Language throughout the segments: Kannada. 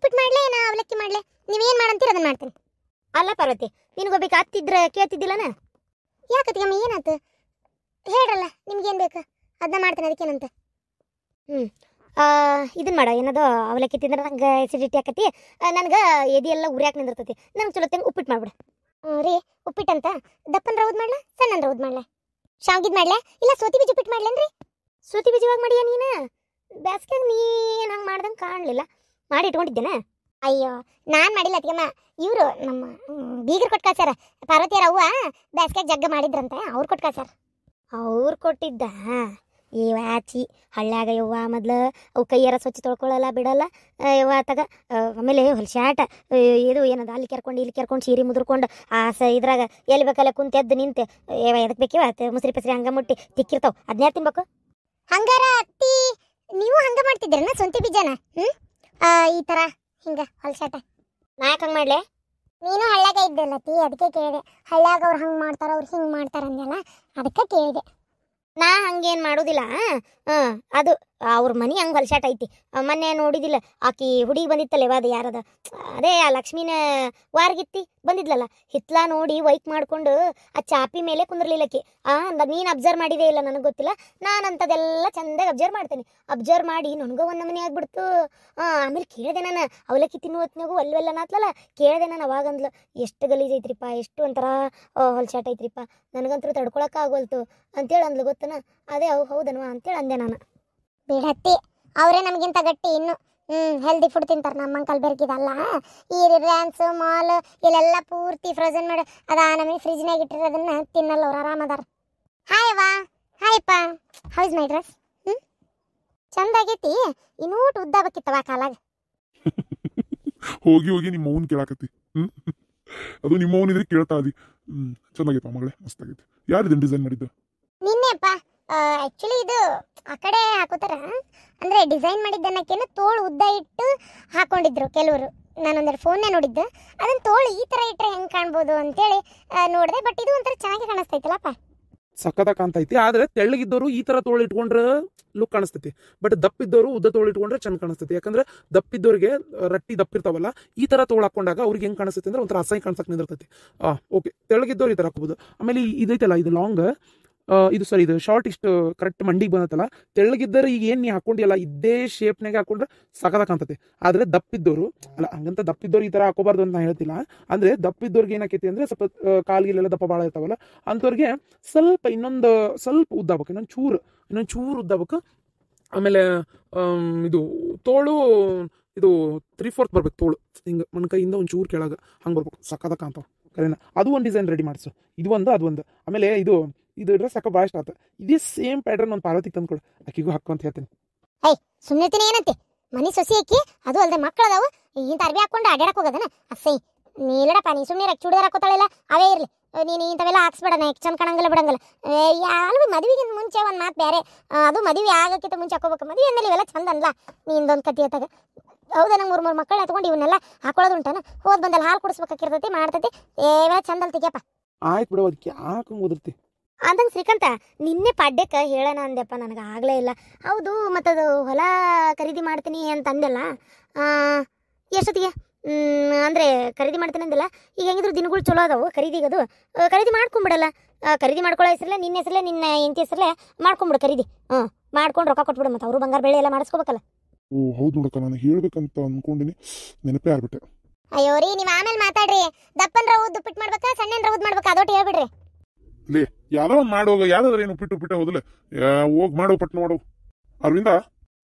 ಉಪ್ಪಿಟ್ಟು ಮಾಡ್ಲೆ ನಾ ಅವಲಕ್ಕಿ ಮಾಡ್ಲೆ ನೀವೇನು ಮಾಡಂತೀರ ಅದನ್ನ ಮಾಡ್ತೀನಿ. ಅಲ್ಲ ಪಾರ್ವತಿ, ನಿನಗೊಬ್ಬಕ್ಕೆ ಅತ್ತಿದ್ರೆ ಕೇಳ್ತಿದ್ದಿಲ್ಲನ? ಯಾಕತ್ತಿಗಮ್ಮ ಏನಾಯ್ತು ಹೇಳ್ರಲ್ಲ, ನಿಮ್ಗೇನು ಬೇಕು ಅದನ್ನ ಮಾಡ್ತೀನಿ, ಅದಕ್ಕೇನಂತ. ಇದನ್ನ ಮಾಡ, ಏನದು ಅವಲಕ್ಕಿ ತಿಂದ್ರೆ ನಂಗೆ ಎಸಿಡಿಟಿ ಆಕತಿ, ನನಗೆ ಎದಿ ಎಲ್ಲ ಉರಿಯಾಕೆ ನಿಂದಿರ್ತೈತಿ, ನನಗೆ ಚಲೋ ತಂಗ ಉಪ್ಪಿಟ್ಟು ಮಾಡ್ಬಿಡು. ರೀ ಉಪ್ಪಿಟ್ಟಂತ ದಪ್ಪನ ರೌದ್ ಮಾಡ್ಲಾ ಸಣ್ಣನ ರೌದ್ ಮಾಡ್ಲಾ ಶಾವ್ಗಿದ್ ಮಾಡ್ಲಾ ಇಲ್ಲ ಸೋತಿ ಬೀಜ ಉಪ್ಪಿಟ್ಟು ಮಾಡ್ಲೇನ್ರಿ? ಸೋತಿ ಬೀಜವಾಗಿ ಮಾಡಿಯ ನೀನು? ಬ್ಯಾಸ್ಗ್ಯಾಗ ನೀನು ಹಂಗೆ ಮಾಡ್ದಂಗೆ ಕಾಣಲಿಲ್ಲ, ಮಾಡಿ ಇಟ್ಕೊಂಡಿದ್ದೇನೆ. ಅಯ್ಯೋ ನಾನು ಮಾಡಿಲ್ಲ ಅತ್ತಿಗೆಮ್ಮ, ಇವರು ನಮ್ಮ ಬೀಗರು ಕೊಟ್ಟು ಕಳ್ಸ್ಯಾರ. ಪಾರ್ವತಿಯರ ಅವ್ವ ಬ್ಯಾಸ್ಗ್ಯಾಗ ಜಗ್ಗ ಮಾಡಿದ್ರಂತೆ, ಅವ್ರು ಕೊಟ್ಟು ಕಳ್ಸ್ಯಾರ. ಅವ್ರು ಕೊಟ್ಟಿದ್ದ ಈ ವ್ಯಾಚಿ ಹಳ್ಳ್ಯಾಗ ಯವ್ವ ಮೊದ್ಲು ಅವು ಕೈಯಾರ ಸ್ವಚ್ಛ ತೊಳ್ಕೊಳ್ಳಲ್ಲ ಬಿಡಲ್ಲ ಯವ್ವ ತಗ. ಆಮೇಲೆ ಹೊಲ್ಸ್ಯಾಟ ಇದು ಏನದ ಅಲ್ಲಿ ಕೆರ್ಕೊಂಡು ಇಲ್ಲಿ ಕೆರ್ಕೊಂಡು ಸೀರೆ ಮುದ್ರಕೊಂಡು ಇದ್ರಾಗ ಎಲ್ಲಿ ಬೇಕಲ್ಲ ಕುಂತ ಎದ್ದು ನಿಂತೆ ಯವ್ವ ಎದಕ್ಕೆ ಬೇಕಿವ ಮುಸ್ರಿ ಪಸ್ರಿ ಹಂಗೆ ಮುಟ್ಟಿ ತಿಕ್ಕಿರ್ತಾವ, ಅದನ್ನೇ ತಿನ್ಬೇಕು. ಹಂಗಾರ ಅತ್ತಿ ನೀವು ಹಂಗೆ ಮಾಡ್ತಿದ್ದೀರನ ಸ್ವಂತಿ ಬೀಜನ? ಈ ಥರ ಹಿಂಗೆ ಹೊಲ್ಸ್ಯಾಟ ನಾ ಯಾಕೆ ಹಂಗೆ ಮಾಡಲೆ? ನೀನು ಹಳ್ಳ್ಯಾಗ ಇದ್ದಲ್ಲ ತಿ, ಅದಕ್ಕೆ ಕೇಳಿದೆ. ಹಳ್ಳ್ಯಾಗ ಅವ್ರು ಹಂಗೆ ಮಾಡ್ತಾರ ಅವ್ರು ಹಿಂಗೆ ಮಾಡ್ತಾರ ಅಂದಲ್ಲ, ಅದಕ್ಕೆ ಕೇಳಿದೆ. ನಾ ಹಂಗೇನು ಮಾಡೋದಿಲ್ಲ. ಅದು ಅವ್ರ ಮನೆ ಹಂಗೆ ಹೊಲ್ಸಾಟ ಐತಿ. ಮೊನ್ನೆ ನೋಡಿದಿಲ್ಲ ಆಕಿ ಹುಡುಗಿ ಬಂದಿತ್ತಲ್ಲ, ಅದು ಯಾರದ ಅದೇ ಆ ಲಕ್ಷ್ಮೀನ ವಾರ್ಗಿತ್ತಿ ಬಂದಿದ್ಲಲ್ಲ, ಹಿತ್ಲಾ ನೋಡಿ ವೈಕ್ ಮಾಡ್ಕೊಂಡು ಆ ಚಾಪಿ ಮೇಲೆ ಕುಂದ್ರಲಿಲ್ಲಕ್ಕಿ. ನೀನು ಅಬ್ಸರ್ವ್ ಮಾಡಿದೆ ಇಲ್ಲ ನನಗೆ ಗೊತ್ತಿಲ್ಲ, ನಾನು ಅಂಥದ್ದೆಲ್ಲ ಚಂದಾಗಿ ಅಬ್ಸರ್ವ್ ಮಾಡ್ತೇನೆ. ಅಬ್ಸರ್ವ್ ಮಾಡಿ ನನಗೂ ಒಂದು ನಮನೆ ಆಗ್ಬಿಡ್ತು. ಆಮೇಲೆ ಕೇಳಿದೆ ನಾನು, ಅವಲಕ್ಕಿ ತಿನ್ನುವ ಹೊತ್ನಾಗೂ ಅಲ್ವೆಲ್ಲನಾತ್ಲಲ್ಲ, ಕೇಳಿದೆ ನಾನು. ಅವಾಗಂದ್ಲು ಎಷ್ಟು ಗಲೀಜ್ ಐತ್ರಿಪ್ಪ, ಎಷ್ಟು ಒಂಥರ ಹೊಲ್ಸಾಟ ಐತ್ರಿಪ್ಪ, ನನಗಂತೂ ತಡ್ಕೊಳಕ್ಕಾಗೋಲ್ತು ಅಂತೇಳಿ ಅಂದ್ಲು ಗೊತ್ತನ. ಅದೇ ಹೌದನ್ವಾ ಅಂತೇಳಿ ಅಂದೆ ನಾನು. ಬಿಡತ್ತಿ ಅವರೇ ನಮಗಿಂತ ಗಟ್ಟಿ ಇನ್ನು ಹೆಲ್ದಿ ಫುಡ್ ತಿಂತಾರೆ, ನಮ್ಮ ಅಂಕಲ್ ಬೆರ್ಗಿದಲ್ಲ. ಈ ರಿಲಯನ್ಸ್ ಮಾಲ್ ಇಲ್ಲೆಲ್ಲ ಪೂರ್ತಿ ಫ್ರೋಝನ್ ಮಾಡಿ ಅದ ನಮಗೆ ಫ್ರಿಜ್ನಾಗ ಇಟ್ಟಿರೋದನ್ನ ತಿನ್ನಲ್ಲ ಅವ್ರು, ಆರಾಮದಾರ. ಹಾಯ್ ವಾ ಹಾಯಪ್ಪ, ಹೌಸ್ ಮೈ ಡ್ರೆಸ್ ಚಂದಾಗೈತಿ, ಇನ್ನೂಟ್ ಉದ್ದ ಬೇಕಿತ್ತವ ಕಾಲಾಗ. ಹೋಗಿ ಹೋಗಿ ನಿಮ್ಮ ಮೌನ್ ಕೇಳಾಕತ್ತಿ. ಅದು ನಿಮ್ಮ ಮೌನ್ ಇದ್ರೆ ಕೇಳ್ತಾ ಅದಿ. ಚೆನ್ನಾಗೈತ ಮಗಳೇ, ಮಸ್ತಾಗೈತಿ. ಯಾರಿದನ್ ಡಿಸೈನ್ ಮಾಡಿದ್ದು? ನಿನ್ನೆಪ್ಪ. ಆ್ಯಕ್ಚುಲಿ ಇದು ಆ ಕಡೆ ಹಾಕೋತಾರ, ಅಂದರೆ ಡಿಸೈನ್ ಮಾಡಿದ್ದನ್ನಕ್ಕೇನು ತೋಳು ಉದ್ದ ಇಟ್ಟು ಹಾಕೊಂಡಿದ್ರು ಕೆಲವರು. ನಾನೊಂದೆರಡು ಫೋನ್ನೇ ನೋಡಿದ್ದೆ, ಅದನ್ನು ತೋಳು ಈ ಥರ ಇಟ್ಟರೆ ಹೆಂಗೆ ಕಾಣ್ಬೋದು ಅಂತೇಳಿ ನೋಡಿದೆ. ಬಟ್ ಇದು ಒಂಥರ ಚೆನ್ನಾಗಿ ಕಾಣಿಸ್ತೈತಲ್ಲಪ್ಪ, ಸಕ್ಕತ್ತ ಕಾಣ್ತೈತಿ. ಆದ್ರೆ ತೆಳ್ಳಗಿದ್ದವರು ಈ ತರ ತೋಳು ಇಟ್ಕೊಂಡ್ರೆ ಲುಕ್ ಕಾಣಿಸ್ತೈತಿ, ಬಟ್ ದಪ್ಪಿದ್ದವರು ಉದ್ದ ತೋಳು ಇಟ್ಕೊಂಡ್ರೆ ಚಂದ ಕಾಣಿಸ್ತೈತಿ. ಯಾಕಂದ್ರೆ ದಪ್ಪಿದ್ದವ್ರಿಗೆ ರಟ್ಟಿ ದಪ್ಪಿರ್ತಾವಲ್ಲ, ಈ ತರ ತೋಳು ಹಾಕೊಂಡಾಗ ಅವ್ರಿಗೆ ಹೆಂಗ್ ಕಾಣಿಸ್ತೈತಿ ಅಂದ್ರೆ ಒಂಥರ ಅಸಹ್ಯ ಕಾಣಿಸಕ್ ನಿಂದಿರ್ತೈತಿ. ಓಕೆ, ತೆಳ್ಳಗಿದ್ದವ್ರು ಈ ತರ ಹಾಕೋಬಹುದು. ಆಮೇಲೆ ಇದೈತಲ್ಲ, ಇದು ಲಾಂಗ್, ಇದು ಸರಿ, ಇದು ಶಾರ್ಟ್ ಇಷ್ಟು ಕರೆಕ್ಟ್ ಮಂಡಿಗೆ ಬಂದತ್ತಲ್ಲ. ತೆಳ್ಳಗಿದ್ದರೆ ಈಗ ಏನ್ ನೀ ಹಾಕೊಂಡಿಯಲ್ಲ ಇದೇ ಶೇಪ್ನಾಗೆ ಹಾಕೊಂಡ್ರೆ ಸಕದ ಕಾಣ್ತೈತಿ. ಆದ್ರೆ ದಪ್ಪಿದ್ದವರು ಅಲ್ಲ, ಹಂಗಂತ ದಪ್ಪಿದ್ದವ್ರು ಈ ತರ ಹಾಕೋಬಾರ್ದು ಅಂತ ನಾ ಹೇಳ್ತಿಲ್ಲ. ಅಂದ್ರೆ ದಪ್ಪಿದ್ದವ್ರಿಗೆ ಏನಾಕೈತಿ ಅಂದ್ರೆ ಸ್ವಲ್ಪ ಕಾಲ್ಗಿಲೆಲ್ಲ ದಪ್ಪ ಭಾಳ ಇರ್ತಾವಲ್ಲ, ಅಂಥವ್ರಿಗೆ ಸ್ವಲ್ಪ ಇನ್ನೊಂದು ಸ್ವಲ್ಪ ಉದ್ದ ಆಗ್ಬೇಕು, ಇನ್ನೊಂದು ಚೂರು ಉದ್ದ ಆಗ್ಬೇಕು. ಆಮೇಲೆ ಇದು ತೋಳು ಇದು 3/4 ಬರ್ಬೇಕು ತೋಳು, ಹಿಂಗೆ ಮಣ್ಕೈಯಿಂದ ಒಂದು ಚೂರು ಕೆಳಗೆ ಹಂಗೆ ಬರ್ಬೇಕು, ಸಕದ ಕಾಣ್ತಾವ. ಕರೆನಾ? ಅದು ಒಂದು ಡಿಸೈನ್ ರೆಡಿ ಮಾಡಿಸು, ಇದು ಒಂದು ಅದು ಒಂದು. ಆಮೇಲೆ ಇದು ಡ್ರೆಸ್ ಹಾಕೋ ಭಾಳ ಇಷ್ಟ ಆತ. ಇದೇ ಸೇಮ್ ಪ್ಯಾಟರ್ನ್ ಒಂದು ಪಾರ್ವತಿಗೆ ತಂದ್ಕೊಡು, ಆಕಿಗೂ ಹಾಕೋ ಅಂತ ಹೇಳ್ತೀನಿ. ಸುಮ್ಮನೆ ಏನಂತೆ ಮನಿ ಸೊಸಿ ಅಕ್ಕಿ, ಅದು ಅಲ್ಲದೆ ಮಕ್ಕಳು ಅದಾವು, ಇಂಥ ಅರ್ಬಿ ಹಾಕೊಂಡು ಅಡ್ಯಾಡಕ್ ಹೋಗೋದನ ಅಸೈ. ನೀಲಡಪ್ಪ ನೀ ಸುಮ್ಮನೆ ಚೂಡಿದಾರ ಹಾಕೋತಾಳಿಲ್ಲ, ಅವೇ ಇರಲಿ. ನೀನು ಇಂಥವೆಲ್ಲ ಹಾಕ್ಸ್ಬೇಡ, ಚಂದ ಕಾಣಂಗಿಲ್ಲ ಬಿಡಂಗಿಲ್ಲ. ಯಾರು ಮದುವೆಗಿಂತ ಮುಂಚೆ ಒಂದು ಮಾತು ಬೇರೆ, ಅದು ಮದುವೆ ಆಗೋಕ್ಕಿಂತ ಮುಂಚೆ ಹಾಕೋಬೇಕು. ಮದುವೆ ಅಂದಲ್ಲಿ ಇವೆಲ್ಲ ಚಂದ ಅನ್ಲ. ನಿಂದೊಂದು ಕತಿ ಹೊತ್ತಾಗ ಹೌದಾ, ನಂಗೆ 3 ಮಕ್ಕಳು ಎತ್ಕೊಂಡು ಇವನ್ನೆಲ್ಲ ಹಾಕೊಳ್ಳೋದು ಉಂಟಾನ. ಹೋದ್ ಬಂದಲ್ಲಿ ಹಾಲು ಕುಡಿಸ್ಬೇಕಾಗಿರ್ತೈತಿ, ಮಾಡ್ತೈತಿ. ಚಂದ ಅಲ್ತಿಗ್ಯಪ್ಪ. ಆಯ್ತು ಬಿಡೋ, ಅದಕ್ಕೆ ಯಾಕೆ ಓದಿರ್ತಿ ಅಂದಂಗೆ ಶ್ರೀಕಾಂತ, ನಿನ್ನೆ ಪಾಡ್ಯಕ್ಕೆ ಹೇಳೋಣ ಅಂದೆಪ್ಪ, ನನಗೆ ಆಗಲೇ ಇಲ್ಲ. ಹೌದು, ಮತ್ತದು ಹೊಲ ಖರೀದಿ ಮಾಡ್ತೀನಿ ಅಂತ ಅಂದೆಲ್ಲ, ಎಷ್ಟೊತ್ತಿಗೆ ಅಂದರೆ ಖರೀದಿ ಮಾಡ್ತೀನಿ ಅಂದಿಲ್ಲ. ಈಗ ಹೆಂಗಿದ್ರು ದಿನಗಳು ಚಲೋ ಅದಾವು ಖರೀದಿಗದು, ಖರೀದಿ ಮಾಡ್ಕೊಂಬಿಡಲ್ಲ. ಖರೀದಿ ಮಾಡ್ಕೊಳ್ಳೋ ಹೆಸರಲ್ಲೇ ನಿನ್ನ ಹೆಸರಲ್ಲೇ ನಿನ್ನ ಹೆಂಡತಿ ಹೆಸರಲ್ಲೇ ಮಾಡ್ಕೊಂಬಿಡು ಖರೀದಿ. ಮಾಡ್ಕೊಂಡು ರೊಕ್ಕ ಕೊಟ್ಬಿಡು, ಮತ್ತು ಅವರು ಬಂಗಾರ ಬೆಳೆ ಎಲ್ಲ ಮಾಡಿಸ್ಕೋಬೇಕಲ್ಲ. ಓ ಹೌದು ನೋಡಕ್ಕ, ನಾನು ಹೇಳ್ಬೇಕಂತ ಅನ್ಕೊಂಡಿನಿ, ನೆನಪೇ ಆಗ್ಬಿಟ್ಟೆ. ಅಯ್ಯೋ ರೀ, ನೀವು ಆಮೇಲೆ ಮಾತಾಡ್ರಿ. ದಪ್ಪನ್ ರೌದ್ ಉಪ್ಪಿಟ್ಟು ಮಾಡ್ಬೇಕಾ ಸಣ್ಣನ್ ರೌದ್ ಮಾಡ್ಬೇಕಾ ಅದೊಟ್ಟು ಹೇಳ್ಬಿಡ್ರಿ. ಲೇ ಯಾವ್ದೋ ಒಂದು ಮಾಡೋಗ, ಯಾವ್ದಾದ್ರೆ ಏನು ಉಪ್ಪಿಟ್ಟು ಹೋದಲ್ಲ, ಹೋಗಿ ಮಾಡೋ ಪಟ್ನ ಮಾಡೋ. ಅರವಿಂದ,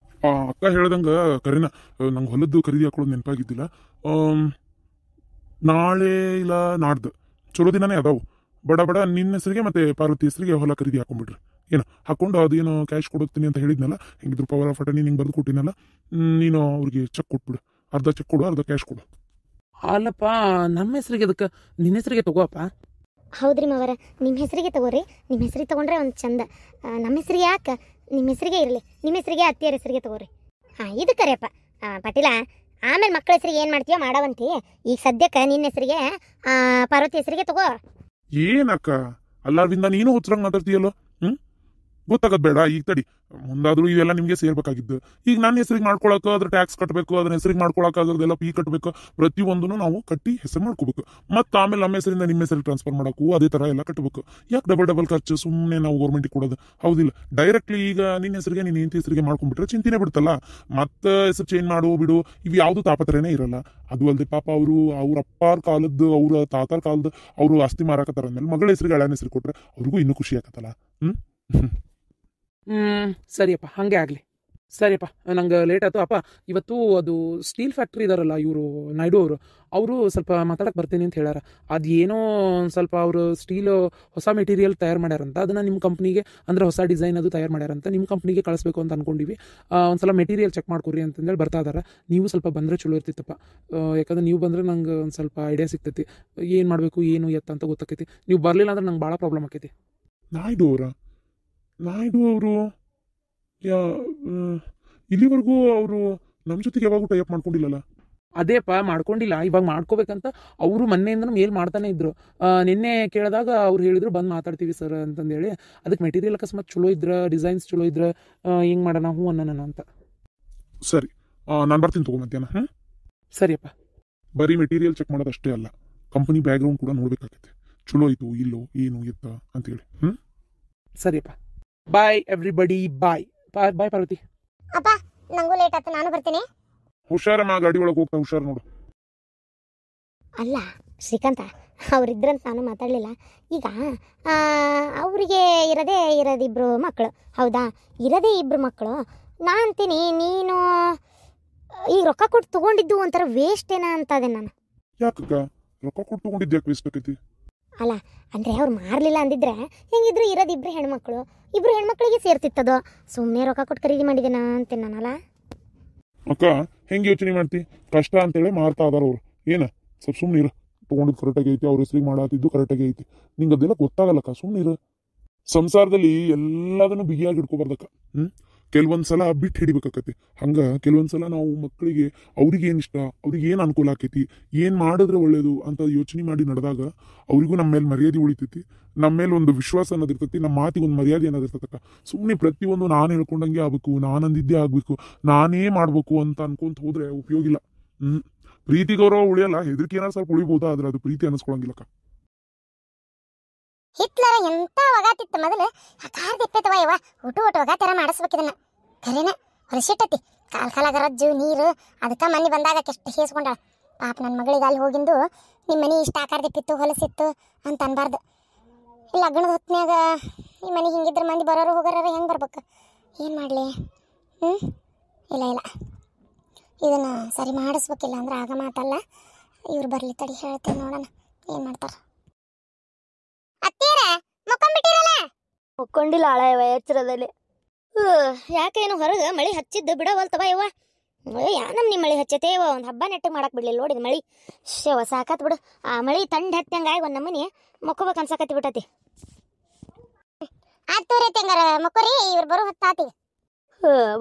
ಅಕ್ಕ ಹೇಳ್ದಂಗ ಕರೀನಾ, ನಂಗೆ ಹೊಲದ್ದು ಖರೀದಿ ಹಾಕೊಳ್ಳೋದು ನೆನಪಾಗಿದ್ದಿಲ್ಲ. ನಾಳೆ ಇಲ್ಲ ನಾಡ್ದು ಚಲೋ ದಿನಾನೇ ಅದಾವು. ಬಡ ನಿನ್ನ ಹೆಸರಿಗೆ ಮತ್ತೆ ಪಾರ್ವತಿ ಹೆಸರಿಗೆ ಹೊಲ ಖರೀದಿ ಹಾಕೊಂಡ್ಬಿಡ್ರಿ. ಏನು ಹಾಕೊಂಡು ಅದೇನು ಕ್ಯಾಶ್ ಕೊಡುತ್ತೀನಿ ಅಂತ ಹೇಳಿದ್ನಲ್ಲ, ಹೆಂಗಿದ್ರು ಪವರ್ ಆಫ್ ಅಟರ್ನಿ ನಿಂಗೆ ಬರೆದು ಕೊಟ್ಟಿನಲ್ಲ, ನೀನು ಅವ್ರಿಗೆ ಚೆಕ್ ಕೊಟ್ಬಿಡು. ಅರ್ಧ ಚೆಕ್ ಕೊಡು, ಅರ್ಧ ಕ್ಯಾಶ್ ಕೊಡು. ಅಲ್ಲಪ್ಪ, ನಮ್ಮ ಹೆಸರಿಗೆ ಅದಕ್ಕೆ ನಿನ್ನ ಹೆಸರಿಗೆ ತಗೋಪ್ಪ. ಹೌದ್ರಿ ಮಾವರ, ನಿಮ್ಮ ಹೆಸರಿಗೆ ತಗೋರಿ. ನಿಮ್ಮ ಹೆಸರಿಗೆ ತಗೊಂಡ್ರೆ ಒಂದು ಚಂದ. ನಮ್ಮ ಹೆಸರಿಗೆ ಯಾಕೆ, ನಿಮ್ಮ ಹೆಸರಿಗೆ ಇರಲಿ. ನಿಮ್ಮ ಹೆಸರಿಗೆ ಅತ್ತಿಯರ ಹೆಸರಿಗೆ ತಗೋರಿ. ಇದು ಕರೆಯಪ್ಪ ಪಾಟೀಲ. ಆಮೇಲೆ ಮಕ್ಕಳ ಹೆಸರಿಗೆ ಏನು ಮಾಡ್ತೀಯೋ ಮಾಡವಂತಿ. ಈಗ ಸದ್ಯಕ್ಕೆ ನಿನ್ನ ಹೆಸರಿಗೆ ಪಾರ್ವತಿ ಹೆಸರಿಗೆ ತಗೋ. ಏನಕ್ಕ ಅಲ್ಲಾರ್ದಿಂದ ನೀನು ಹುಚ್ಚರಂಗ್ ಮಾತಾಡ್ತೀಯಲ್ಲೋ. ಗೊತ್ತಾಗದ್ ಬೇಡ ಈಗ ತಡಿ, ಮುಂದಾದ್ರೂ ಇವೆಲ್ಲ ನಿಮ್ಗೆ ಸೇರ್ಬೇಕಾಗಿದ್ದು. ಈಗ ನನ್ನ ಹೆಸರಿಗೆ ಮಾಡ್ಕೊಳಕ ಅದ್ರ ಟ್ಯಾಕ್ಸ್ ಕಟ್ಟಬೇಕು, ಅದನ್ನ ಹೆಸರಿಗೆ ಮಾಡ್ಕೊಳಕ ಅದ್ರದ್ದೆಲ್ಲ ಫೀ ಕಟ್ಟಬೇಕು, ಪ್ರತಿಯೊಂದನ್ನು ನಾವು ಕಟ್ಟಿ ಹೆಸರು ಮಾಡ್ಕೋಬೇಕು. ಮತ್ತೆ ಆಮೇಲೆ ನಮ್ಮ ಹೆಸರಿಂದ ನಿಮ್ಮ ಹೆಸರಿಗೆ ಟ್ರಾನ್ಸ್ಫರ್ ಮಾಡಕ್ಕೂ ಅದೇ ತರ ಎಲ್ಲ ಕಟ್ಟಬೇಕು. ಯಾಕೆ ಡಬಲ್ ಖರ್ಚು ಸುಮ್ಮನೆ ನಾವು ಗೌರ್ಮೆಂಟಿಗೆ ಕೊಡೋದು? ಹೌದಿಲ್ಲ? ಡೈರೆಕ್ಟ್ಲಿ ಈಗ ನಿನ್ನ ಹೆಸರಿಗೆ ನಿನ್ನ ಹೆಂಡತಿ ಹೆಸರಿಗೆ ಮಾಡ್ಕೊಂಡ್ಬಿಟ್ರೆ ಚಿಂತೆನೇ ಬಿಡ್ತಲ್ಲ. ಮತ್ತೆ ಹೆಸರು ಚೇಂಜ್ ಮಾಡು ಬಿಡು ಇವು ಯಾವುದು ತಾಪತ್ರನೇ ಇರಲ್ಲ. ಅದು ಅಲ್ಲದೆ ಪಾಪ ಅವ್ರ ಅಪ್ಪಾರ ಕಾಲದ್ದು, ಅವ್ರ ತಾತಾರ ಕಾಲದ್ದು ಅವರು ಆಸ್ತಿ ಮಾರಾಕತ್ತಾರ ಅಂದ್ಮೇಲೆ ಮಗಳ ಹೆಸರಿಗೆ ಹಳೆ ಹೆಸರು ಕೊಟ್ರೆ ಅವ್ರಿಗೂ ಇನ್ನೂ ಖುಷಿ ಆಗತ್ತಲ್ಲ. ಸರಿಯಪ್ಪ, ಹಂಗೆ ಆಗಲಿ. ಸರಿಯಪ್ಪ, ನಂಗೆ ಲೇಟ್ ಆಯ್ತು ಅಪ್ಪ. ಇವತ್ತು ಅದು ಸ್ಟೀಲ್ ಫ್ಯಾಕ್ಟ್ರಿ ಇದಾರಲ್ಲ ಇವರು ನಾಯ್ಡು ಅವರು ಸ್ವಲ್ಪ ಮಾತಾಡಕ್ಕೆ ಬರ್ತೀನಿ ಅಂತ ಹೇಳ್ಯಾರ. ಅದೇನೋ ಸ್ವಲ್ಪ ಅವರು ಸ್ಟೀಲ್ ಹೊಸ ಮೆಟೀರಿಯಲ್ ತಯಾರು ಮಾಡ್ಯಾರಂತ, ಅದನ್ನು ನಿಮ್ಮ ಕಂಪ್ನಿಗೆ ಅಂದರೆ ಹೊಸ ಡಿಸೈನ್ ಅದು ತಯಾರು ಮಾಡ್ಯಾರಂತ ನಿಮ್ಮ ಕಂಪ್ನಿಗೆ ಕಳಿಸ್ಬೇಕು ಅಂತ ಅನ್ಕೊಂಡಿವಿ. ಒಂದ್ಸಲ ಮೆಟೀರಿಯಲ್ ಚೆಕ್ ಮಾಡ್ಕೊರಿ ಅಂತಂದೇಳಿ ಬರ್ತಾ ಇದಾರೆ. ನೀವು ಸ್ವಲ್ಪ ಬಂದರೆ ಚಲೋ ಇರ್ತಿತ್ತಪ್ಪ. ಯಾಕಂದ್ರೆ ನೀವು ಬಂದರೆ ನಂಗೆ ಒಂದು ಸ್ವಲ್ಪ ಐಡಿಯಾ ಸಿಗ್ತೈತಿ, ಏನು ಮಾಡಬೇಕು ಏನು ಎತ್ತ ಅಂತ ಗೊತ್ತಾಕೈತಿ. ನೀವು ಬರಲಿಲ್ಲ ಅಂದ್ರೆ ನಂಗೆ ಭಾಳ ಪ್ರಾಬ್ಲಮ್ ಆಕೈತಿ. ನಾಯ್ಡು ಅವರು ಇಲ್ಲಿವರೆಗೂ ಅವರು ನಮ್ಮ ಜೊತೆಗೆ ಯಾವಾಗೂ ಟೈಪ್ ಮಾಡ್ಕೊಂಡಿಲ್ಲಲ್ಲ. ಅದೇಪ್ಪ, ಮಾಡ್ಕೊಂಡಿಲ್ಲ, ಇವಾಗ ಮಾಡ್ಕೋಬೇಕಂತ ಅವರು ಮೊನ್ನೆಯಿಂದ ಮೇಲ್ ಮಾಡ್ತಾನೆ ಇದ್ರು. ನಿನ್ನೆ ಕೇಳಿದಾಗ ಅವ್ರು ಹೇಳಿದ್ರು ಬಂದು ಮಾತಾಡ್ತೀವಿ ಸರ್ ಅಂತಂದೇಳಿ. ಅದಕ್ಕೆ ಮೆಟೀರಿಯಲ್ ಅಕಸ್ಮಾತ್ ಚಲೋ ಇದ್ರೆ, ಡಿಸೈನ್ಸ್ ಚಲೋ ಇದ್ರೆ ಹಿಂಗೆ ಮಾಡೋಣ ಹ್ಞೂ ಅನ್ನೋಣ ಅಂತ. ಸರಿ, ನಾನು ಬರ್ತೀನಿ ತಗೋ ಮಧ್ಯಾಹ್ನ. ಸರಿಯಪ್ಪ. ಬರೀ ಮೆಟೀರಿಯಲ್ ಚೆಕ್ ಮಾಡೋದಷ್ಟೇ ಅಲ್ಲ, ಕಂಪನಿ ಬ್ಯಾಕ್ಗ್ರೌಂಡ್ ಕೂಡ ನೋಡ್ಬೇಕಾಗತ್ತೆ. ಚಲೋ ಆಯ್ತು ಇಲ್ಲೋ ಏನು ಎತ್ತ ಅಂತೇಳಿ. ಸರಿಯಪ್ಪ. ಬಾಯ್ ಎವ್ರಿಬಡಿ, ಬಾಯ್ ಬಾಯ್ ಪಾರ್ವತಿ. ಅಪ್ಪ ನಂಗೂ ಲೇಟ್ ಆಯ್ತು, ನಾನು ಬರ್ತೀನಿ. ಹುಷಾರಮ್ಮ, ಗಾಡಿ ಒಳಗೆ ಹೋಗ್ತಾ ಹುಷಾರು ನೋಡು. ಅಲ್ಲ ಶ್ರೀಕಾಂತ, ಅವರಿದ್ರಂತ ನಾನು ಮಾತಾಡಲಿಲ್ಲ. ಈಗ ಅವರಿಗೆ ಇರೋದಿಬ್ರು ಮಕ್ಕಳು, ಹೌದಾ? ಇರೋದೇ ಇಬ್ರು ಮಕ್ಕಳು. ನಾ ಅಂತೀನಿ ನೀನು ಈಗ ರೊಕ್ಕ ಕೊಟ್ಟು ತೊಗೊಂಡಿದ್ದು ಒಂಥರ ವೇಸ್ಟ್ ಏನಾ ಅಂತದೆ ನಾನು. ಯಾಕಕ್ಕ ರೊಕ್ಕ ಕೊಟ್ಟು ತೊಗೊಂಡಿದ್ದು ಯಾಕೆ ವೇಸ್ಟ್ ಆಕೈತಿ? ಅಲ್ಲ ಅಂದರೆ ಅವ್ರು ಮಾರಲಿಲ್ಲ ಅಂದಿದ್ರೆ ಹೆಂಗಿದ್ರು ಇರೋದು ಇಬ್ರು ಹೆಣ್ಮಕ್ಳು, ಇಬ್ರು ಹೆಣ್ಮಕ್ಳಿಗೆ ಸೇರ್ತಿತ್ತದು. ಸುಮ್ಮನೆ ರೊಕ್ಕ ಕೊಟ್ಟು ಖರೀದಿ ಮಾಡಿದೇನಾ ಅಂತೀನಿ ನಾನಲ್ಲ. ಅಕ್ಕ ಹೆಂಗೆ ಯೋಚನೆ ಮಾಡ್ತಿ? ಕಷ್ಟ ಅಂತೇಳಿ ಮಾರ್ತಾ ಅದಾರ ಅವ್ರು. ಏನ ಸ್ವಲ್ಪ ಸುಮ್ಮನೆ ಇರು, ತೊಗೊಂಡಿದ್ದು ಕರೆಕ್ಟಾಗಿ ಐತಿ, ಅವ್ರ ಹೆಸರಿಗೆ ಮಾಡತ್ತಿದ್ದು ಕರೆಕ್ಟಾಗಿ ಐತಿ. ನಿಂಗೆ ಅದೆಲ್ಲ ಗೊತ್ತಾಗಲ್ಲಕ್ಕ, ಸುಮ್ಮನೆ ಇರು. ಸಂಸಾರದಲ್ಲಿ ಎಲ್ಲದನ್ನು ಬಿಗಿಯಾಗಿ ಇಟ್ಕೊಬಾರ್ದಕ್ಕ. ಕೆಲವೊಂದ್ಸಲ ಬಿಟ್ಟು ಹಿಡಿಬೇಕಾಕತಿ. ಹಂಗ ಕೆಲವೊಂದ್ಸಲ ನಾವು ಮಕ್ಕಳಿಗೆ ಅವ್ರಿಗೆ ಏನು ಇಷ್ಟ, ಅವ್ರಿಗೆ ಏನು ಅನುಕೂಲ ಆಕೈತಿ, ಏನು ಮಾಡಿದ್ರೆ ಒಳ್ಳೇದು ಅಂತ ಯೋಚನೆ ಮಾಡಿ ನಡೆದಾಗ ಅವ್ರಿಗೂ ನಮ್ಮ ಮೇಲೆ ಮರ್ಯಾದೆ ಉಳಿತೈತಿ, ನಮ್ಮ ಮೇಲೆ ಒಂದು ವಿಶ್ವಾಸ ಅನ್ನೋದಿರ್ತೈತಿ, ನಮ್ಮ ಮಾತಿಗೆ ಒಂದು ಮರ್ಯಾದೆ ಅನ್ನೋದಿರ್ತಕ್ಕ. ಸುಮ್ಮನೆ ಪ್ರತಿಯೊಂದು ನಾನು ಹೇಳ್ಕೊಂಡಂಗೆ ಆಗ್ಬೇಕು, ನಾನು ಅಂದಿದ್ದೇ ಆಗ್ಬೇಕು, ನಾನೇ ಮಾಡ್ಬೇಕು ಅಂತ ಅನ್ಕೊಂತ ಹೋದ್ರೆ ಉಪಯೋಗ ಇಲ್ಲ. ಪ್ರೀತಿ ಗೌರವ ಉಳಿಯಲ್ಲ, ಹೆದರಿಕೆ ಏನಾರು ಸ್ವಲ್ಪ ಉಳಿಬೋದಾ, ಆದ್ರೆ ಅದು ಪ್ರೀತಿ ಅನ್ನಿಸ್ಕೊಳಂಗಿಲ್ಲಕ್ಕ. ಹಿಟ್ಲರ ಎಂತ ಒಗಾತಿತ್ತು ಮೊದಲು, ಕಾರ್ದಿಪ್ಪೈತವ ಇವ ಊಟ ಒಗಾತಾರ ಮಾಡಿಸ್ಬೇಕಿದನ್ನ. ಖರೇನ ಹೊರಸಿಟ್ಟತಿ ಕಾಲಾಗ ರಜ್ಜು ನೀರು. ಅದಕ್ಕೆ ಮನೆ ಬಂದಾಗ ಎಷ್ಟು ಹೇಸ್ಕೊಂಡಾಳ ಪಾಪ. ನನ್ನ ಮಗಳಿಗೆ ಅಲ್ಲಿ ಹೋಗಿಂದು ನಿಮ್ಮ ಮನೆ ಇಷ್ಟ ಆಕಾರದಿಪ್ಪಿತ್ತು ಹೊಲಸಿತ್ತು ಅಂತ ಅನ್ಬಾರ್ದು. ಇಲ್ಲ ಲಗ್ನದ ಹೊತ್ನ್ಯಾಗ ಈ ಮನೆಗೆ ಹಿಂಗಿದ್ರೆ ಮಂದಿ ಬರೋರು ಹೋಗೋರು ಹೆಂಗೆ ಬರ್ಬೇಕು? ಏನು ಮಾಡಲಿ? ಇಲ್ಲ ಇದನ್ನು ಸರಿ ಮಾಡಿಸ್ಬೇಕಿಲ್ಲ ಅಂದ್ರೆ ಆಗ ಮಾತಲ್ಲ. ಇವ್ರು ಬರಲಿ ತಡಿ, ಹೇಳ್ತೇನೆ ನೋಡೋಣ ಏನು ಮಾಡ್ತಾರೆ. ಅತ್ತೇರ ಮುಕ್ಕೊಂಬಿಟ್ಟಿರಲ್ಲ? ಮುಕ್ಕೊಂಡಿಲ್ಲ ಆಳಯವ ಎಚ್ಚರದಲ್ಲಿ. ಯಾಕೇನು ಹೊರಗೆ ಮಳೆ ಹಚ್ಚಿದ್ದು ಬಿಡವಲ್ತವ ಯವ್ವ. ನಮ್ಮ ಮಳೆ ಹಚ್ಚತೆ ಇವ. ಒಂದು ಹಬ್ಬ ನೆಟ್ಟಗೆ ಮಾಡಕ್ಕೆ ಬಿಡ್ಲಿಲ್ಲ ನೋಡಿದ ಮಳೆ. ಶವ ಸಾಕತ್ ಬಿಡು. ಆ ಮಳೆ ತಂಡ ಹತ್ತಂಗಾಗಿ ಒಂದು ನಮ್ಮನೆ ಮಕ್ಕೋಬೇಕು ಅನ್ಸಕತ್ತಿ ಬಿಟ್ಟತಿ. ಆತೋರೈತೆ ಹಂಗಾರ ಮಕ್ಕೋರಿ, ಇವ್ರು ಬರೋ ಹೊತ್ತಾತಿ.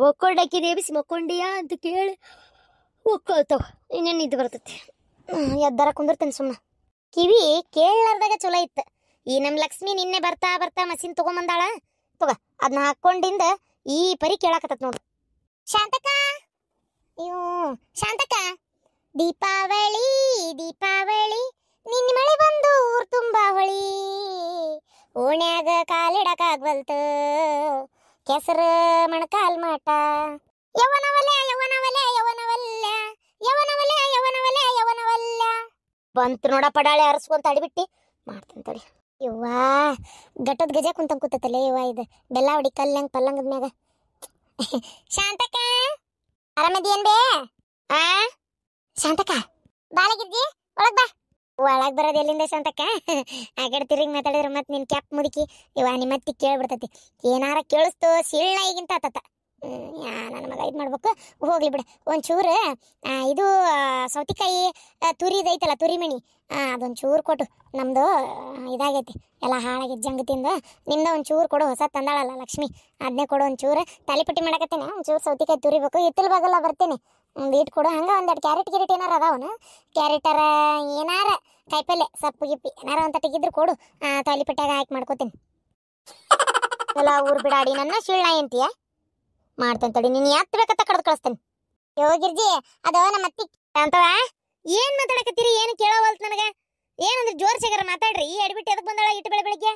ಒಕ್ಕೊಂಡಕ್ಕಿ ನೇಬಿಸಿ ಮಕ್ಕೊಂಡಿಯಾ ಅಂತ ಕೇಳಿ ಒಕ್ಕೊಳ್ತಾವ. ಇನ್ನೇನು ನಿದ್ದು ಬರ್ತೈತಿ. ಎದ್ದಾರ ಕುಂದಿರ್ತೇನೆ ಸುಮ್ಮನೆ. ಕಿವಿ ಕೇಳಲಾರ್ದಾಗ ಚಲೋ ಇತ್ತು. ಈ ನಮ್ಮ ಲಕ್ಷ್ಮಿ ನಿನ್ನೆ ಬರ್ತಾ ಮಸಿನ್ ತಗೊಂಬಂದಾಳ. ತಗ ಅದನ್ನ ಹಾಕೊಂಡಿಂದ ಈ ಪರಿ ಕೇಳಾಕತ್ತ ನೋಡು. ಶಾಂತಕ್ಕ, ಅಯ್ಯೋ ಶಾಂತಕ್ಕ, ದೀಪಾವಳಿ ನಿನ್ನ ಮಳೆ ಬಂದು ಊರ್ ತುಂಬಾ ಹೊಳಿ, ಓಣ್ಯಾಗ ಕಾಲಿಡಕಾಗ್ವಲ್ತ ಕೆಸರ ಮಣಕಾಲ್ ಮಾಟ, ಯವನವಲ್ಲ ಬಂತು ನೋಡ ಪಡಾಳೆ ಅರಸ್ಕೊಂತ ಅಡಿಬಿಟ್ಟಿ ಮಾಡ್ತೇನೆ ತಡಿ. ಯವ್ವಾ ಗಟ್ಟದ ಗಜ ಕುಂತಂಗ್ ಕೂತತ್ತಲ್ಲ ಯವ್ವ. ಇದು ಬೆಲ್ಲ ಹೊಡಿ ಕಲ್ಲಂಗ್ ಪಲ್ಲಂಗದ ಮ್ಯಾಗ. ಶಾಂತಕ್ಕ ಆರಾಮದಿಯನ್ ಬೇ? ಶಾಂತಕ್ಕ ಬಾಳಗಿದ್ದಿ? ಒಳಗ್ ಬಾ. ಒಳಗ್ ಬರೋದು ಎಲ್ಲಿಂದ ಶಾಂತಕ್ಕ? ಆಗಡೆ ತಿರುಗಿ ಮಾತಾಡಿದ್ರೆ ಮತ್ತೆ ನಿನ್ ಕ್ಯಾಪ್ ಮುದುಕಿ ಇವ ನಿಮ್ಮತ್ತಿ ಕೇಳ್ಬಿಡ್ತತಿ. ಏನಾರ ಕೇಳಿಸ್ತು ಸಿಳ್ಳ ಈಗಿಂತ ಆತತ್ತ. ನನ್ನ ಮಗ ಇದು ಮಾಡ್ಬೇಕು. ಹೋಗ್ಲಿ ಬಿಡ. ಒಂಚೂರು ಇದು ಸೌತಿಕಾಯಿ ತುರಿದೈತಲ್ಲ, ತುರಿಮಣಿ, ಅದೊಂದು ಚೂರು ಕೊಟ್ಟು. ನಮ್ಮದು ಇದಾಗೈತಿ ಎಲ್ಲ ಹಾಳಾಗೈತಿ ಜಂಗತಿಂದ. ನಿಮ್ದು ಒಂಚೂರು ಕೊಡು, ಹೊಸ ತಂದಾಳಲ್ಲ ಲಕ್ಷ್ಮಿ, ಅದನ್ನೇ ಕೊಡು ಒಂಚೂರು. ತಾಲಿಪಟ್ಟಿ ಮಾಡಕತ್ತೇನೆ, ಒಂಚೂರು ಸೌತಿಕಾಯಿ ತುರಿಬೇಕು. ಹಿತ್ತಲ ಬಾಗಲ್ಲ ಬರ್ತೇನೆ, ಇಟ್ಟು ಕೊಡು. ಹಂಗೆ ಒಂದೆರಡು ಕ್ಯಾರೆಟ್ ಏನಾರ ಅದಾವನು? ಕ್ಯಾರೆಟರ ಏನಾರ ಕಾಯಿಪಲ್ಲೆ ಸೊಪ್ಪು ಗಿಪ್ಪಿ ಏನಾರ ಒಂದು ತಟ್ಟಿಗಿದ್ರು ಕೊಡು. ತಾಲಿಪಟ್ಟಾಗ ಹಾಕಿ ಮಾಡ್ಕೋತೀನಿ. ಎಲ್ಲ ಊರ್ ಬಿಡಾಡಿ ನನ್ನ ಶಿಳ್ಳ ಅಂತೀಯ ಮಾಡ್ತೇನೆ ತಡಿ ನೀನ್ ಯಾತ್ ಬೇಕಂತ ಕಡ್ದು ಕಳಿಸ್ತೇನೆ ಯೋ ಗಿರ್ಜಿ ಅದು ನಮ್ಮ ಅತ್ತಿ ಅಂತವ ಏನ್ ಮಾತಾಡಕತ್ತೀರಿ ಏನು ಕೇಳೋವಲ್ತ್ ನನಗ ಏನಂದ್ರೆ ಜೋರ್ ಸಿಗರ ಮಾತಾಡ್ರಿ ಈ ಎಡ್ಬಿಟ್ಟು ಎದಕ್ ಬಂದಾಳ ಇಟ್ಟು ಬೆಳಿಗ್ಗೆ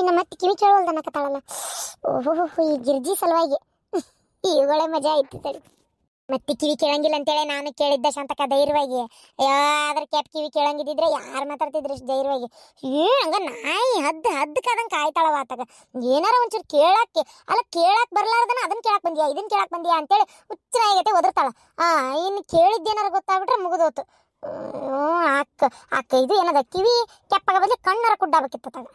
ನಮ್ಮ ಅತ್ತಿ ಕಿವಿ ಕೇಳೋಲ್ದ ಅನ್ನಕತ್ತಾಳಲ್ಲ ಓಹೋ ಈ ಗಿರ್ಜಿ ಸಲುವಾಗಿ ಇವುಗಳೇ ಮಜಾ ಐತಿ ತಡಿ ಮತ್ತೆ ಕಿವಿ ಕೇಳಂಗಿಲ್ಲ ಅಂತೇಳಿ ನಾನು ಕೇಳಿದ್ದ ಶಾಂತಕ ಧೈರ್ಯವಾಗಿ ಯಾವ್ದ್ರ ಕೆಪ್ ಕಿವಿ ಕೇಳಂಗಿದ್ರೆ ಯಾರು ಮಾತಾಡ್ತಿದ್ರಿ ಇಷ್ಟು ಧೈರ್ಯವಾಗಿ ಹಂಗ ನಾಯಿ ಹದ್ದು ಕಾದಂಗೆ ಕಾಯ್ತಾಳವ ಆತಾಗ ಏನಾರ ಒಂಚೂರು ಕೇಳಕ್ಕೆ ಅಲ್ಲ ಕೇಳಕ್ ಬರ್ಲಾರ್ದನ ಅದನ್ನ ಕೇಳಕ್ ಬಂದಿಯಾ ಇದನ್ನ ಕೇಳಕ್ ಬಂದಿಯಾ ಅಂತೇಳಿ ಹುಚ್ಚ ನಾಯಿಗತೆ ಒದರ್ತಾಳ ಇನ್ನು ಕೇಳಿದ್ದೇನಾರ ಗೊತ್ತಾಗ್ಬಿಟ್ರೆ ಮುಗಿದೋತು ಅಕ್ಕ ಇದು ಏನದ ಕಿವಿ ಕೆಪ್ಪಾಗ ಬದಲಿ ಕಣ್ಣರ ಕುಡ್ಡಾಬೇಕಿತ್ತಾಗ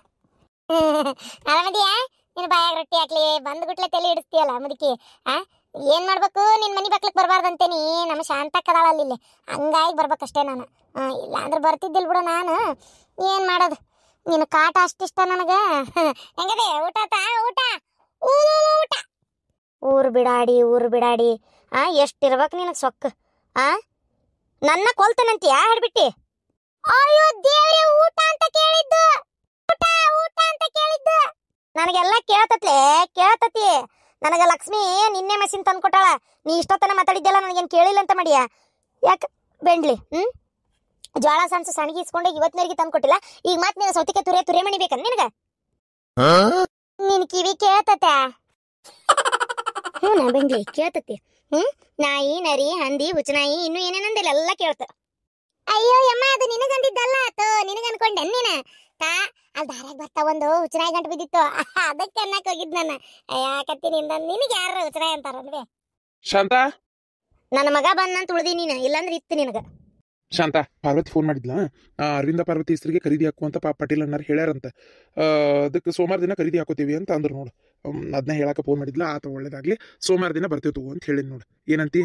ಆರಾಮದಿಯಾ ನೀನು ಬಾಯಾಗ ರೊಟ್ಟಿ ಹಾಕ್ಲಿ ಬಂದ್ಬಿಟ್ಲೆ ತಲೆ ಹಿಡಿಸ್ತೀಯಲ್ಲ ಮುದುಕಿ ಏನ್ ಮಾಡ್ಬೇಕು ನಿನ್ ಮನಿ ಬಾಕ್ಲಕ್ ಬರ್ಬಾರ್ದಂತೇನಿ ನಮ್ಮ ಶಾಂತಕ್ಕದಾಳ ಅಲ್ಲಿ ಹಂಗಾಗಿ ಬರ್ಬೇಕಷ್ಟೇ ನಾನು ಇಲ್ಲ ಅಂದ್ರೆ ಬರ್ತಿದ್ದಿಲ್ ಬಿಡ ನಾನು ಏನ್ ಮಾಡೋದು ನೀನು ಕಾಟ ಅಷ್ಟಿಷ್ಟ ನನಗ ಹೆಂಗದೆ ಊಟ ಊಟ ಊಟ ಊರು ಬಿಡಾಡಿ ಎಷ್ಟಿರ್ಬೇಕು ನಿನಗೆ ಸೊಕ್ಕ ನನ್ನ ಕೊಲ್ತನಂತೀಯ ಹಿಡ್ಬಿಟ್ಟಿ ಅಯ್ಯೋ ದೇವ್ರೆ ಊಟ ಅಂತ ಕೇಳಿದ್ದು ಊಟ ಅಂತ ಕೇಳಿದ್ದು ನನಗೆಲ್ಲ ಕೇಳ್ತತಿ ನನಗ ಲಕ್ಷ್ಮಿ ನಿನ್ನೆ ಮಷಿನ್ ತಂದ್ಕೊಟ್ಟಾಳ ನೀ ಇಷ್ಟೊತ್ತನ ಮಾತಾಡಿದ್ದೆಲ್ಲ ನನಗೇನು ಕೇಳಿಲ್ಲ ಅಂತ ಮಾಡಿಯ ಯಾಕೆ ಬೆಂಡ್ಲಿ ಜ್ವಾಳ ಸಣ್ಣಗೆ ಇಸ್ಕೊಂಡೆ ಇವತ್ತಿನವರೆಗೆ ತಂದ್ಕೊಟ್ಟಿಲ್ಲ ಈಗ ಮತ್ತೆ ನೀನು ಸೌತಿಕೆ ತುರೆ ಮಣಿ ಬೇಕನ್ ನಿನಗ ನಿನ್ ಕಿವಿ ಕೇಳ್ತತೆ ಹ್ಞೂ ಬೆಂಡ್ಲಿ ಕೇಳ್ತತಿ ನಾಯಿ ನರಿ ಹಂದಿ ಹುಚ್ಚನಾಯಿ ಇನ್ನು ಏನೇನಂದಿಲ್ಲ ಎಲ್ಲ ಕೇಳ್ತ ಅಯ್ಯೋ ಯಮ್ಮ ಅದು ನಿನಗಂದಿದ್ದಲ್ಲ ಆತು ನಿನಗ ಅನ್ಕೊಂಡೆ ನೀನ ಅಲ್ಲಿ ದಾರ್ಯಾಗ ಬರ್ತಾ ಒಂದು ಹುಚ್ಚನಾಯಿ ಗಂಟು ಬಿದ್ದಿತ್ತು ಅದಕ್ಕೆ ಅನ್ನಕ್ ಹೋಗಿದ್ ನಾನು ಯಾಕತ್ತೀನಿ ನಿನಗೆ ಯಾರ ಹುಚ್ಚನಾಯಿ ಅಂತಾರಲ್ವೇ ಶಾಂತ ನನ್ನ ಮಗ ಬಂದಂತ ಉಳ್ದಿ ನೀನು ಇಲ್ಲಾಂದ್ರೆ ಇತ್ತು ನಿನಗ ಶಾಂತ ಪಾರ್ವತಿ ಫೋನ್ ಮಾಡಿದ್ಲ ಅರವಿಂದ ಪಾರ್ವತಿ ಹೆಸರಿಗೆ ಖರೀದಿ ಹಾಕು ಅಂತ ಪಾಟೀಲ್ ಅನ್ನಾರು ಹೇಳ್ಯಾರಂತ ಅದಕ್ಕೆ ಸೋಮವಾರ ದಿನ ಖರೀದಿ ಹಾಕೋತೀವಿ ಅಂತ ಅಂದ್ರು ನೋಡು ಅದನ್ನ ಹೇಳಕ್ಕೆ ಫೋನ್ ಮಾಡಿದ್ಲ ಆತ ಒಳ್ಳೇದಾಗ್ಲಿ ಸೋಮವಾರ ದಿನ ಬರ್ತೇವೆ ತಗೋ ಅಂತ ಹೇಳಿದ್ ನೋಡು ಏನಂತಿ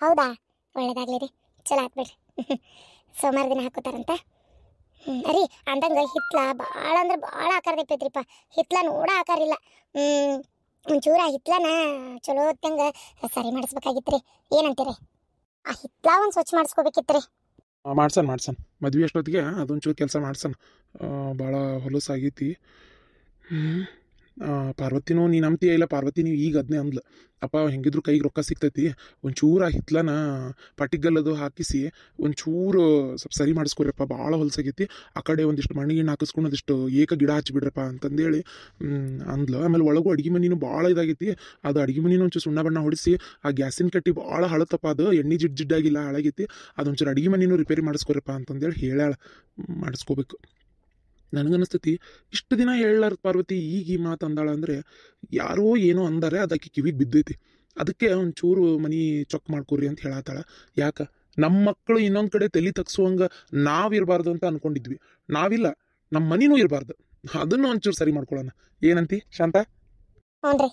ಹೌದಾ ಒಳ್ಳೇದಾಗ್ಲಿ ರೀ ಚಲೋ ಆತ್ಬಿಡ್ರಿ ಸೋಮವಾರ ದಿನ ಹಾಕೋತಾರಂತ ಅರಿ ಅಂದಂಗ ಹಿತ್ಲ ಭಾಳ ಅಂದ್ರೆ ಭಾಳ ಆಕಾರ ತೆಪ್ಪೈತ್ರಿಪ್ಪ ಹಿತ್ಲ ನೋಡ ಆಕಾರ ಇಲ್ಲ ಒಂಚೂರ ಹಿತ್ಲನ ಚಲೋ ಹೊತ್ತಂಗ ಸರಿ ಮಾಡಿಸ್ಬೇಕಾಗಿತ್ರಿ ಏನಂತೀರಿ ಆ ಹಿತ್ಲ ಒಂದು ಸ್ವಚ್ಛ ಮಾಡಿಸ್ಕೋಬೇಕಿತ್ರಿ ಮಾಡ್ಸನ್ ಮದ್ವೆ ಅಷ್ಟೊತ್ತಿಗೆ ಅದೊಂಚೂರು ಕೆಲಸ ಮಾಡ್ಸನ್ ಭಾಳ ಹೊಲಸಾಗೈತಿ ಪಾರ್ವತಿನೂ ನೀನು ನಂಬ್ತೀಯ ಇಲ್ಲ ಪಾರ್ವತಿ ನೀವು ಈಗ ಅದನ್ನೇ ಅಂದ್ಲು ಅಪ್ಪ ಹೆಂಗಿದ್ರು ಕೈಗೆ ರೊಕ್ಕ ಸಿಗ್ತೈತಿ ಒಂಚೂರು ಆ ಹಿತ್ಲನ ಪಟ್ಟಿಗಲ್ಲದು ಹಾಕಿಸಿ ಒಂಚೂರು ಸ್ವಲ್ಪ ಸರಿ ಮಾಡಿಸ್ಕೊಡ್ರಪ್ಪ ಭಾಳ ಹೊಲಸಾಗೈತಿ ಆ ಕಡೆ ಒಂದಿಷ್ಟು ಮಣ್ಣಿಗಿಣ್ಣು ಹಾಕಿಸ್ಕೊಂಡು ಒಂದಿಷ್ಟು ಏಕ ಗಿಡ ಹಚ್ಚಿಬಿಡ್ರಪ್ಪ ಅಂತಂದೇಳಿ ಅಂದ್ಲು ಆಮೇಲೆ ಒಳಗೂ ಅಡುಗೆ ಮನಿನೂ ಭಾಳ ಇದಾಗೈತಿ ಅದು ಅಡುಗೆ ಮನಿನೂ ಒಂಚೂರು ಸುಣ್ಣ ಬಣ್ಣ ಹೊಡಿಸಿ ಆ ಗ್ಯಾಸಿನ ಕಟ್ಟಿ ಭಾಳ ಹಳತಪ್ಪ ಅದು ಎಣ್ಣೆ ಜಿಡ್ಜಿಡ್ಡಾಗಿಲ್ಲ ಹಾಳಾಗೈತಿ ಅದೊಂಚೂರು ಅಡುಗೆ ಮನಿನೂ ರಿಪೇರಿ ಮಾಡಿಸ್ಕೊರಪ್ಪ ಅಂತಂದೇಳಿ ಹೇಳ್ಯಾಳ ಮಾಡಿಸ್ಕೋಬೇಕು ನನಗನ್ನಿಸ್ತೈತಿ ಇಷ್ಟು ದಿನ ಹೇಳಾರ ಪಾರ್ವತಿ ಈಗ ಈ ಮಾತು ಅಂದಾಳ ಅಂದರೆ ಯಾರೋ ಏನೋ ಅಂದಾರೆ ಅದಕ್ಕೆ ಕಿವಿಗೆ ಬಿದ್ದೈತಿ ಅದಕ್ಕೆ ಒಂಚೂರು ಮನಿ ಚೊಕ್ ಮಾಡ್ಕೊರಿ ಅಂತ ಹೇಳತ್ತಾಳ ಯಾಕೆ ನಮ್ಮ ಮಕ್ಕಳು ಇನ್ನೊಂದು ಕಡೆ ತಲೆ ತಗ್ಸುವಂಗೆ ನಾವಿರಬಾರ್ದು ಅಂತ ಅನ್ಕೊಂಡಿದ್ವಿ ನಾವಿಲ್ಲ ನಮ್ಮ ಮನಿನೂ ಇರಬಾರ್ದು ಅದನ್ನು ಒಂಚೂರು ಸರಿ ಮಾಡ್ಕೊಳ್ಳೋಣ ಏನಂತಿ ಶಾಂತ ಹ್ಞೂ ರೀ